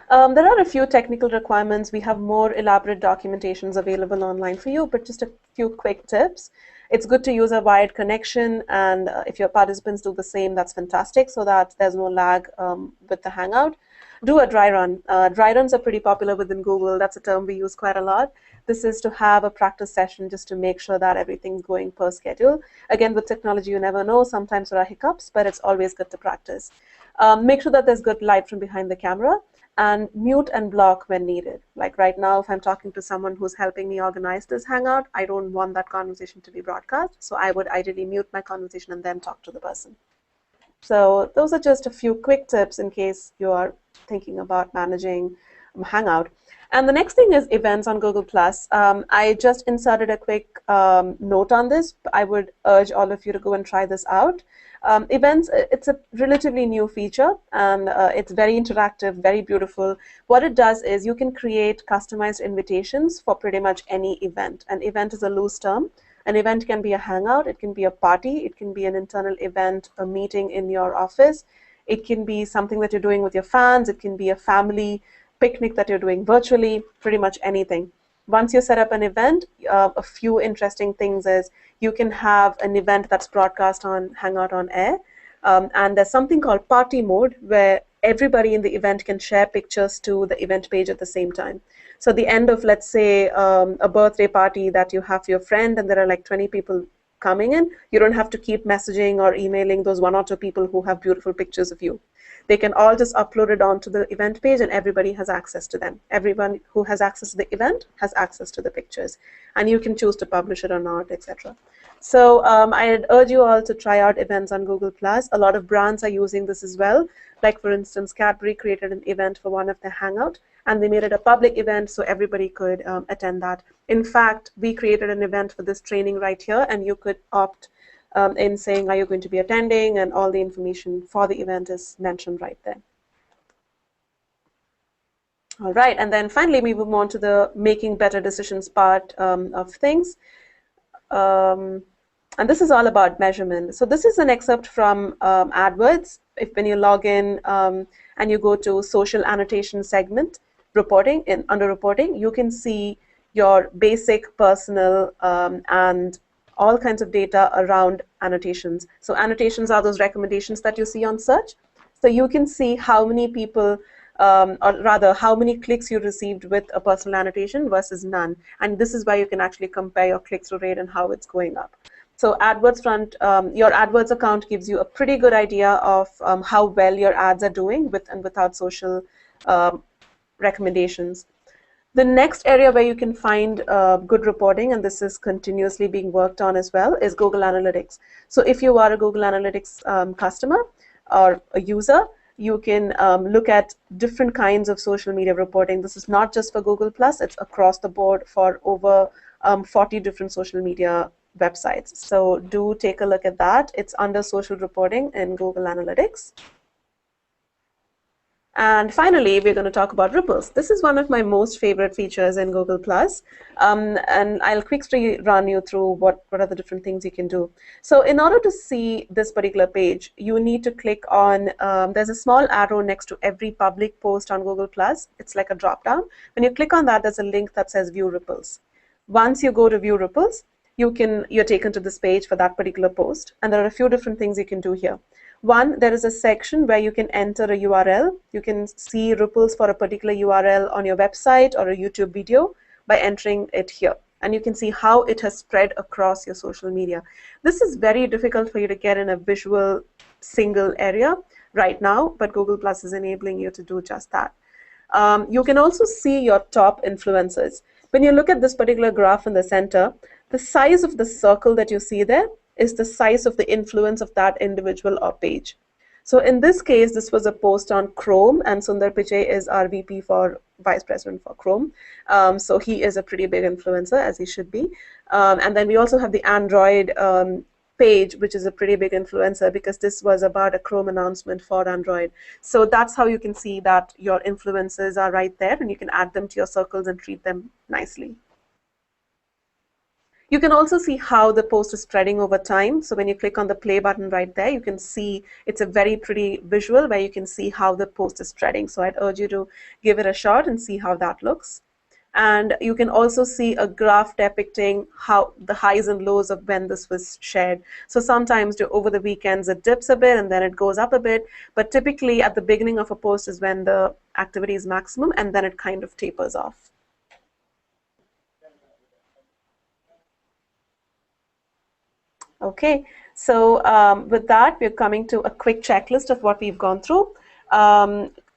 There are a few technical requirements. We have more elaborate documentations available online for you, but just a few quick tips. It's good to use a wired connection, and if your participants do the same, that's fantastic, so that there's no lag with the Hangout. Do a dry run. Dry runs are pretty popular within Google. That's a term we use quite a lot. This is to have a practice session just to make sure that everything's going per schedule. Again, with technology, you never know. Sometimes there are hiccups, but it's always good to practice. Make sure that there's good light from behind the camera, and mute and block when needed. Like right now, if I'm talking to someone who's helping me organize this Hangout, I don't want that conversation to be broadcast. So I would ideally mute my conversation and then talk to the person. So those are just a few quick tips in case you are thinking about managing Hangout. And the next thing is events on Google+. I just inserted a quick note on this. I would urge all of you to go and try this out. Events, it's a relatively new feature, and it's very interactive, very beautiful. What it does is you can create customized invitations for pretty much any event. An event is a loose term. An event can be a Hangout, it can be a party, it can be an internal event, a meeting in your office. It can be something that you're doing with your fans. It can be a family picnic that you're doing virtually, pretty much anything. Once you set up an event, a few interesting things is you can have an event that's broadcast on Hangout on Air. And there's something called party mode where everybody in the event can share pictures to the event page at the same time. So at the end of, let's say, a birthday party that you have for your friend and there are like 20 people coming in, you don't have to keep messaging or emailing those one or two people who have beautiful pictures of you. They can all just upload it onto the event page and everybody has access to them. Everyone who has access to the event has access to the pictures. And you can choose to publish it or not, etc. So I'd urge you all to try out events on Google+. A lot of brands are using this as well. Like, for instance, Cadbury created an event for one of their Hangout, and they made it a public event so everybody could attend that. In fact, we created an event for this training right here, and you could opt in saying, are you going to be attending, and all the information for the event is mentioned right there. All right, and then finally we move on to the making better decisions part of things. And this is all about measurement. So this is an excerpt from AdWords. When you log in and you go to social annotation segment, reporting, under reporting, you can see your basic, personal, and all kinds of data around annotations. So annotations are those recommendations that you see on search. So you can see how many people, or rather how many clicks you received with a personal annotation versus none. And this is why you can actually compare your click-through rate and how it's going up. So AdWords front, your AdWords account gives you a pretty good idea of how well your ads are doing with and without social recommendations. The next area where you can find good reporting, and this is continuously being worked on as well, is Google Analytics. So if you are a Google Analytics customer or a user, you can look at different kinds of social media reporting. This is not just for Google+, it's across the board for over 40 different social media websites. So do take a look at that. It's under social reporting in Google Analytics. And finally, we're going to talk about ripples. This is one of my most favorite features in Google+. And I'll quickly run you through what are the different things you can do. So in order to see this particular page, you need to click on, there's a small arrow next to every public post on Google+. It's like a drop down. When you click on that, there's a link that says View Ripples. Once you go to View Ripples, you're taken to this page for that particular post. And there are a few different things you can do here. One, there is a section where you can enter a URL. You can see ripples for a particular URL on your website or a YouTube video by entering it here. And you can see how it has spread across your social media. This is very difficult for you to get in a visual single area right now, but Google Plus is enabling you to do just that. You can also see your top influencers. When you look at this particular graph in the center, the size of the circle that you see there is the size of the influence of that individual or page. So in this case, this was a post on Chrome, and Sundar Pichai is our VP for Vice President for Chrome. So he is a pretty big influencer, as he should be. And then we also have the Android page, which is a pretty big influencer because this was about a Chrome announcement for Android. So that's how you can see that your influencers are right there, and you can add them to your circles and treat them nicely. You can also see how the post is spreading over time. So when you click on the play button right there, you can see it's a very pretty visual where you can see how the post is spreading. So I'd urge you to give it a shot and see how that looks. And you can also see a graph depicting how the highs and lows of when this was shared. So sometimes over the weekends it dips a bit and then it goes up a bit. But typically at the beginning of a post is when the activity is maximum, and then it kind of tapers off. Okay, so with that, we're coming to a quick checklist of what we've gone through.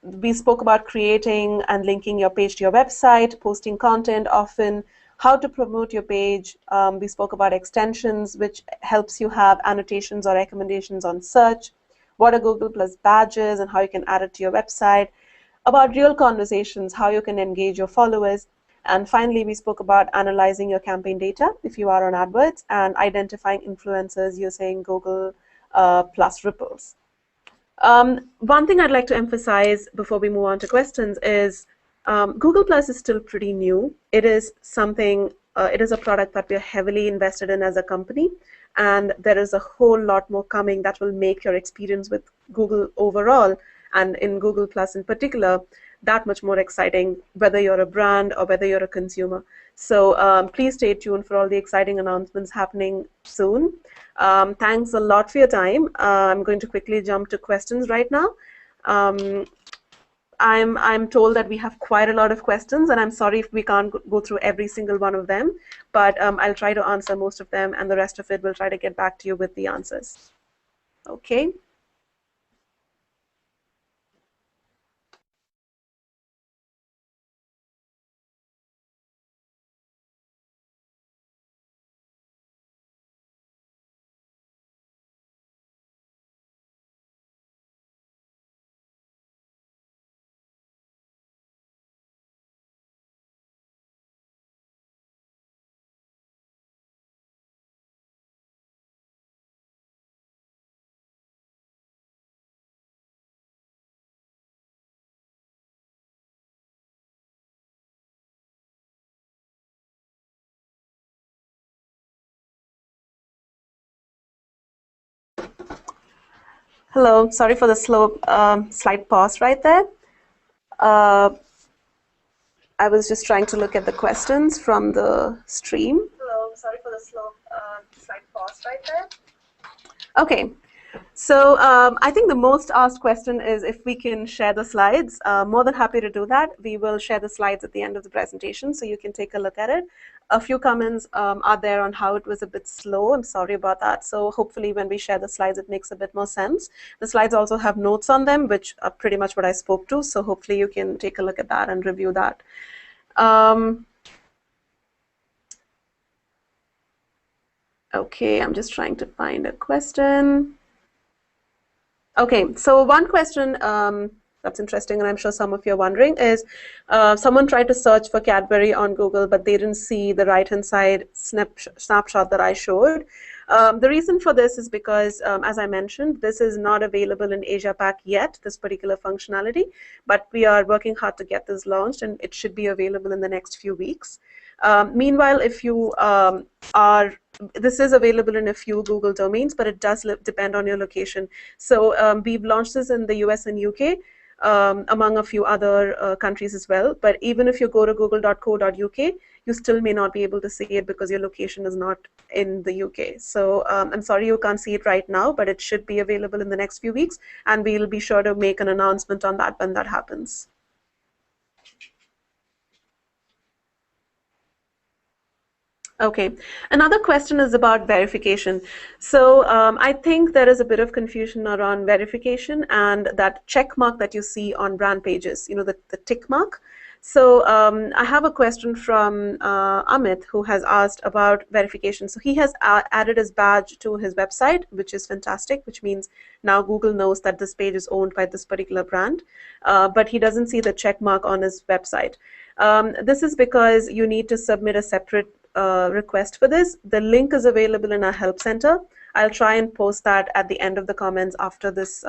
We spoke about creating and linking your page to your website, posting content often, how to promote your page. We spoke about extensions, which helps you have annotations or recommendations on search, what are Google Plus badges and how you can add it to your website, about real conversations, how you can engage your followers. And finally, we spoke about analyzing your campaign data if you are on AdWords and identifying influencers using Google Plus ripples. One thing I'd like to emphasize before we move on to questions is Google Plus is still pretty new. It is something, it is a product that we're heavily invested in as a company, and there is a whole lot more coming that will make your experience with Google overall, and in Google Plus in particular, that much more exciting, whether you're a brand or whether you're a consumer. So please stay tuned for all the exciting announcements happening soon. Thanks a lot for your time. I'm going to quickly jump to questions right now. I'm told that we have quite a lot of questions, and I'm sorry if we can't go through every single one of them, but I'll try to answer most of them, and the rest of it we'll try to get back to you with the answers. Okay. Hello, sorry for the slow slight pause right there. I was just trying to look at the questions from the stream. Hello, sorry for the slow slight pause right there. Okay, So I think the most asked question is if we can share the slides. More than happy to do that. We will share the slides at the end of the presentation so you can take a look at it. A few comments are there on how it was a bit slow. I'm sorry about that. So hopefully when we share the slides, it makes a bit more sense. The slides also have notes on them, which are pretty much what I spoke to. So hopefully you can take a look at that and review that. Okay, I'm just trying to find a question. Okay, so one question that's interesting, and I'm sure some of you are wondering, is someone tried to search for Cadbury on Google, but they didn't see the right-hand side snapshot that I showed. The reason for this is because, as I mentioned, this is not available in Asia Pac yet, this particular functionality, but we are working hard to get this launched, and it should be available in the next few weeks. Meanwhile, if you this is available in a few Google domains, but it does depend on your location. So we've launched this in the US and UK, among a few other countries as well. But even if you go to google.co.uk, you still may not be able to see it because your location is not in the UK. So I'm sorry you can't see it right now, but it should be available in the next few weeks, and we'll be sure to make an announcement on that when that happens. Okay, another question is about verification. So I think there is a bit of confusion around verification and that check mark that you see on brand pages, you know, the tick mark. So I have a question from Amit, who has asked about verification. So he has added his badge to his website, which is fantastic, which means now Google knows that this page is owned by this particular brand, but he doesn't see the check mark on his website. This is because you need to submit a separate request for this. The link is available in our help center. I'll try and post that at the end of the comments after this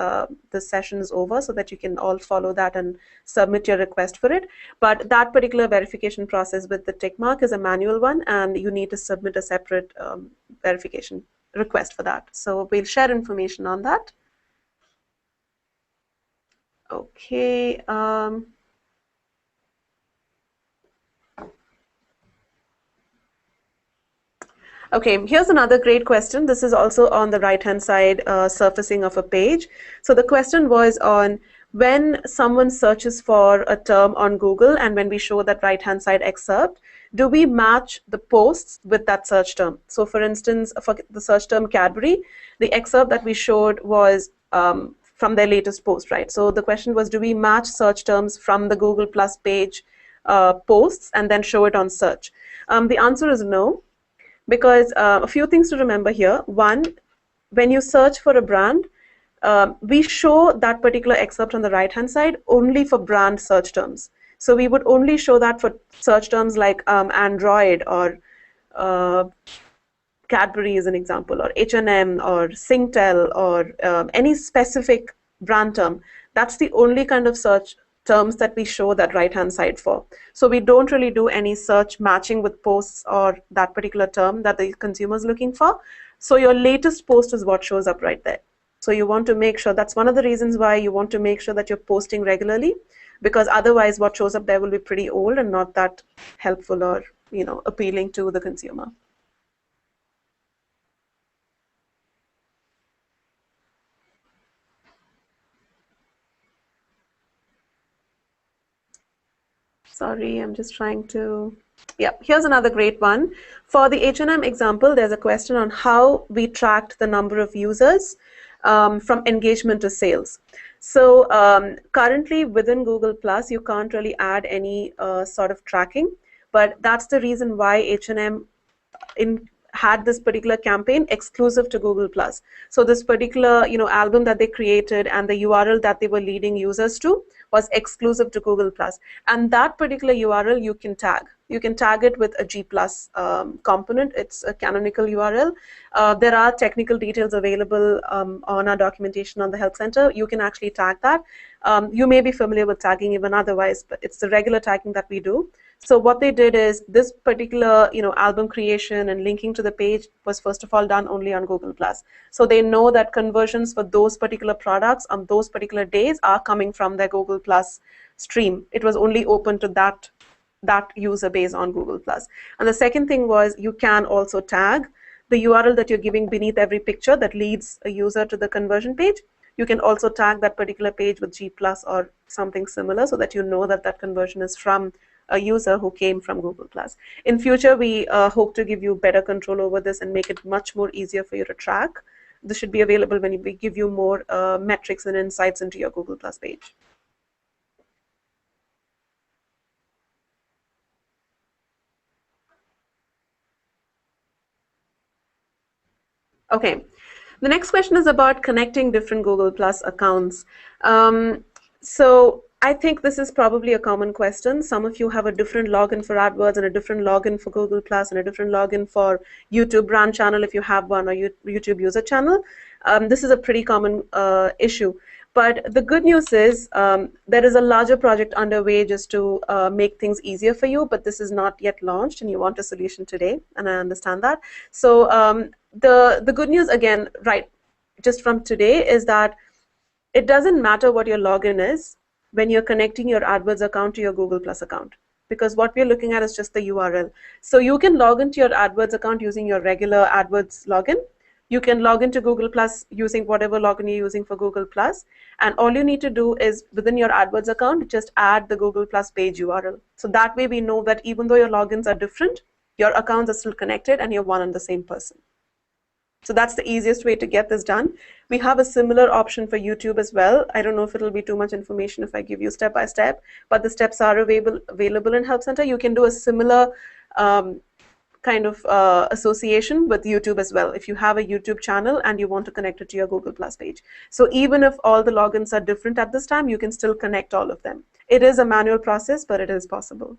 this session is over, so that you can all follow that and submit your request for it. But that particular verification process with the tick mark is a manual one, and you need to submit a separate verification request for that. So we'll share information on that. Okay. Okay, here's another great question. This is also on the right-hand side surfacing of a page. So the question was on when someone searches for a term on Google and when we show that right-hand side excerpt, do we match the posts with that search term? So for instance, for the search term Cadbury, the excerpt that we showed was from their latest post, right? So the question was, do we match search terms from the Google Plus page posts and then show it on search? The answer is no. Because a few things to remember here. One, when you search for a brand, we show that particular excerpt on the right-hand side only for brand search terms. So we would only show that for search terms like Android or Cadbury as an example, or H&M or Singtel or any specific brand term. That's the only kind of search terms that we show that right-hand side for. So we don't really do any search matching with posts or that particular term that the consumer is looking for. So your latest post is what shows up right there. So you want to make sure, that's one of the reasons why you want to make sure that you're posting regularly, because otherwise what shows up there will be pretty old and not that helpful or, you know, appealing to the consumer. Sorry, I'm just trying to, yeah, here's another great one. For the H&M example, there's a question on how we tracked the number of users from engagement to sales. So currently within Google Plus, you can't really add any sort of tracking, but that's the reason why H&M had this particular campaign exclusive to Google Plus. So this particular, you know, album that they created and the URL that they were leading users to was exclusive to Google Plus. And that particular URL you can tag. You can tag it with a G Plus component. It's a canonical URL. There are technical details available on our documentation on the Help Center. You can actually tag that. You may be familiar with tagging even otherwise, but it's the regular tagging that we do. So what they did is this particular, you know, album creation and linking to the page was first of all done only on Google Plus. So they know that conversions for those particular products on those particular days are coming from their Google Plus stream. It was only open to that user base on Google Plus. And the second thing was you can also tag. the URL that you're giving beneath every picture that leads a user to the conversion page. You can also tag that particular page with G+ or something similar so that you know that that conversion is from a user who came from Google+. In future, we hope to give you better control over this and make it much more easier for you to track. This should be available when we give you more metrics and insights into your Google+ page. Okay, the next question is about connecting different Google Plus accounts. So I think this is probably a common question. Some of you have a different login for AdWords and a different login for Google Plus and a different login for YouTube brand channel if you have one, or YouTube user channel. This is a pretty common issue. But the good news is there is a larger project underway just to make things easier for you, but this is not yet launched and you want a solution today, and I understand that. So the good news, again, right, just from today, is that it doesn't matter what your login is when you're connecting your AdWords account to your Google Plus account, because what we're looking at is just the URL. So you can log into your AdWords account using your regular AdWords login. You can log into Google Plus using whatever login you're using for Google Plus, and all you need to do is within your AdWords account just add the Google Plus page URL. So that way we know that even though your logins are different, your accounts are still connected and you're one and the same person. So that's the easiest way to get this done. We have a similar option for YouTube as well. I don't know if it'll be too much information if I give you step by step, but the steps are available in Help Center. You can do a similar kind of association with YouTube as well if you have a YouTube channel and you want to connect it to your Google Plus page. So even if all the logins are different at this time, you can still connect all of them. It is a manual process, but it is possible.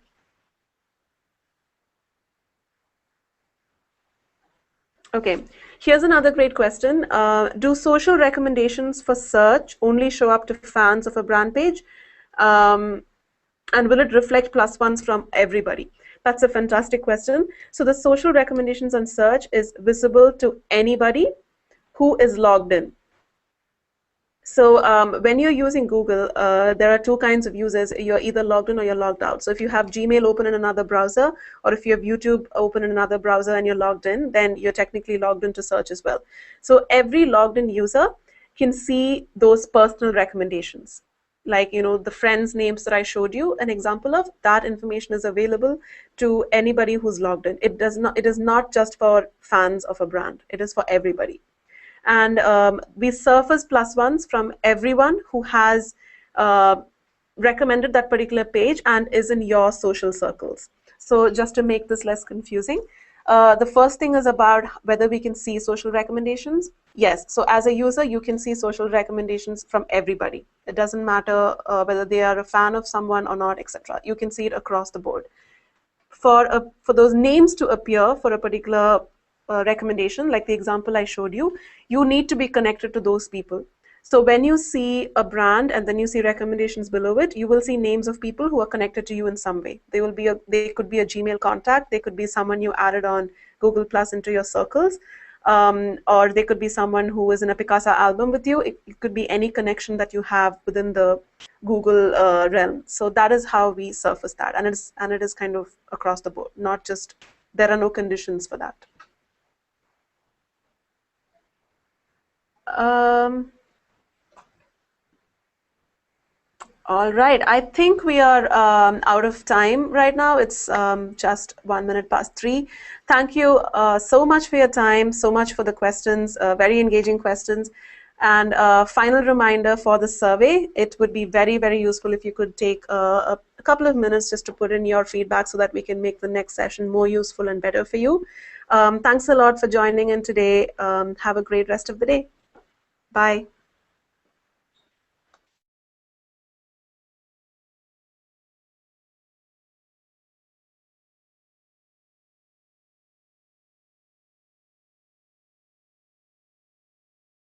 Okay, here's another great question. Do social recommendations for search only show up to fans of a brand page? And will it reflect +1s from everybody? That's a fantastic question. So the social recommendations on search is visible to anybody who is logged in. So when you're using Google, there are two kinds of users. You're either logged in or you're logged out. So if you have Gmail open in another browser, or if you have YouTube open in another browser and you're logged in, then you're technically logged into search as well. So every logged in user can see those personal recommendations. Like, you know, the friends' names that I showed you an example of, that information is available to anybody who's logged in. It is not just for fans of a brand. It is for everybody. And we surface +1s from everyone who has recommended that particular page and is in your social circles. So just to make this less confusing, the first thing is about whether we can see social recommendations. Yes, so as a user, you can see social recommendations from everybody. It doesn't matter whether they are a fan of someone or not, etc. You can see it across the board. For those names to appear for a particular recommendation, like the example I showed you, you need to be connected to those people. So when you see a brand and then you see recommendations below it, you will see names of people who are connected to you in some way. They could be a Gmail contact, they could be someone you added on Google Plus into your circles, or they could be someone who is in a Picasa album with you. It could be any connection that you have within the Google realm. So that is how we surface that, and it is kind of across the board, not just, there are no conditions for that. All right, I think we are out of time right now. It's just 1 minute past 3. Thank you so much for your time, so much for the questions, very engaging questions. And final reminder for the survey, it would be very, very useful if you could take a couple of minutes just to put in your feedback so that we can make the next session more useful and better for you. Thanks a lot for joining in today. Have a great rest of the day. Bye.